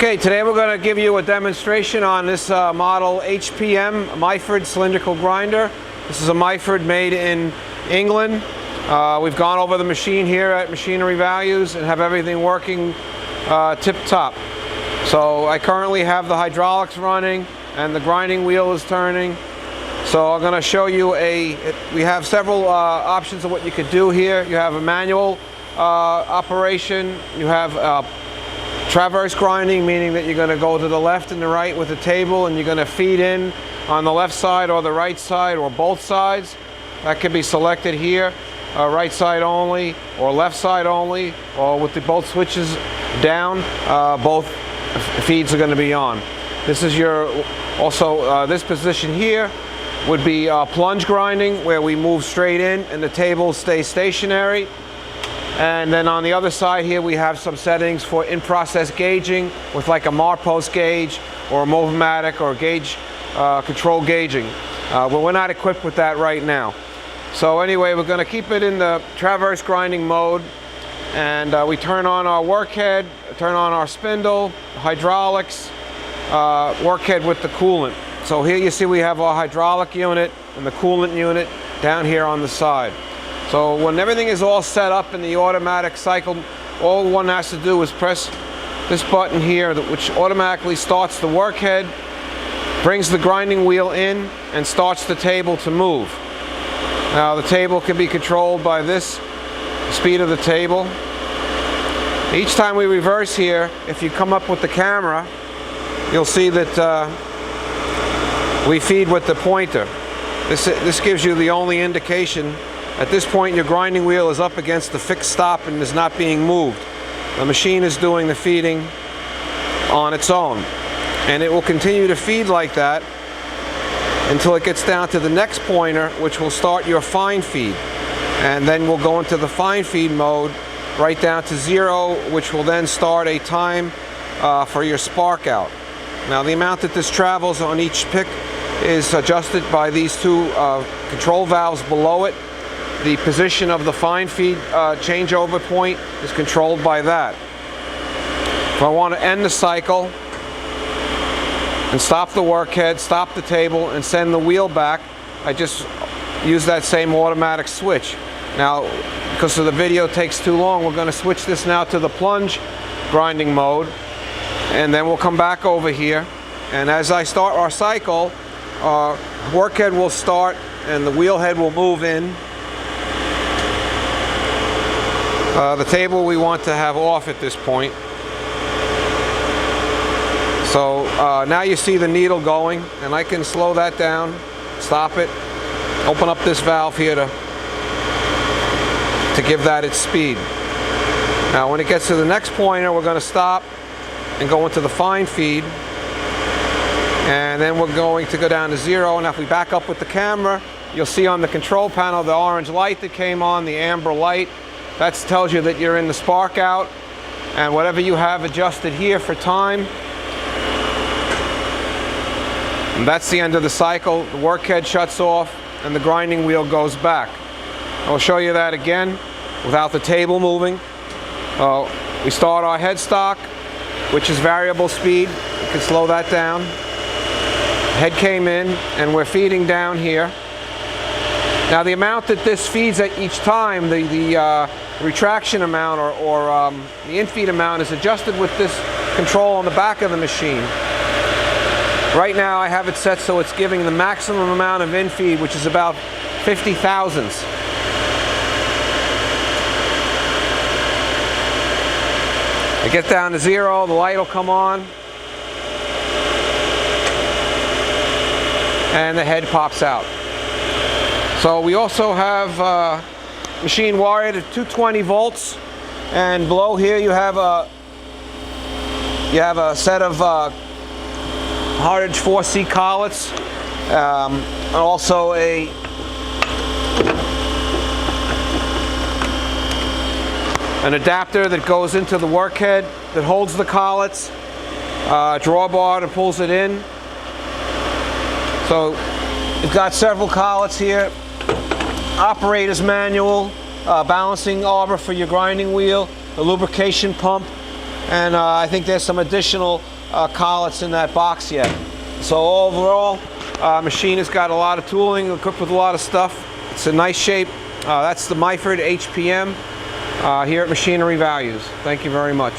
Okay, today we're going to give you a demonstration on this model HPM Myford cylindrical grinder. This is a Myford made in England. We've gone over the machine here at Machinery Values and have everything working tip-top. So I currently have the hydraulics running and the grinding wheel is turning. So I'm going to show you we have several options of what you could do here. You have a manual operation. You have traverse grinding, meaning that you're going to go to the left and the right with the table and you're going to feed in on the left side or the right side or both sides. That can be selected here, right side only or left side only, or with both switches down, both feeds are going to be on. This is this position here would be plunge grinding, where we move straight in and the table stays stationary. And then on the other side here we have some settings for in-process gauging with like a Marpost gauge or a Movomatic or gauge control gauging. But we're not equipped with that right now. So anyway, we're going to keep it in the traverse grinding mode, and we turn on our workhead, turn on our spindle, hydraulics, workhead with the coolant. So here you see we have our hydraulic unit and the coolant unit down here on the side. So when everything is all set up in the automatic cycle, all one has to do is press this button here, which automatically starts the workhead, brings the grinding wheel in, and starts the table to move. Now the table can be controlled by this speed of the table. Each time we reverse here, if you come up with the camera, you'll see that we feed with the pointer. This gives you the only indication. At this point, your grinding wheel is up against the fixed stop and is not being moved. The machine is doing the feeding on its own. And it will continue to feed like that until it gets down to the next pointer, which will start your fine feed. And then we'll go into the fine feed mode right down to 0, which will then start a time for your spark out. Now the amount that this travels on each pick is adjusted by these two control valves below it. The position of the fine feed changeover point is controlled by that. If I want to end the cycle and stop the workhead, stop the table, and send the wheel back, I just use that same automatic switch. Now, because the video takes too long, we're going to switch this now to the plunge grinding mode, and then we'll come back over here. And as I start our cycle, our workhead will start and the wheel head will move in. The table we want to have off at this point. So now you see the needle going, and I can slow that down, stop it, open up this valve here to give that its speed. Now when it gets to the next pointer, we're going to stop and go into the fine feed, and then we're going to go down to 0. And if we back up with the camera, you'll see on the control panel the orange light that came on, the amber light. That tells you that you're in the spark out, and whatever you have adjusted here for time, and that's the end of the cycle. The workhead shuts off and the grinding wheel goes back. I'll show you that again without the table moving. We start our headstock, which is variable speed. You can slow that down. Head came in and we're feeding down here. Now the amount that this feeds at each time, the retraction amount or the infeed amount, is adjusted with this control on the back of the machine. Right now I have it set so it's giving the maximum amount of infeed, which is about 50 thousandths. I get down to 0, the light will come on, and the head pops out. So we also have machine wired at 220 volts, and below here you have a set of Hardage 4C collets, and also an adapter that goes into the workhead that holds the collets, drawbar that pulls it in. So you've got several collets here. Operator's manual, balancing arbor for your grinding wheel, the lubrication pump, and I think there's some additional collets in that box yet. So overall, machine has got a lot of tooling, equipped with a lot of stuff. It's a nice shape. That's the Myford HPM here at Machinery Values. Thank you very much.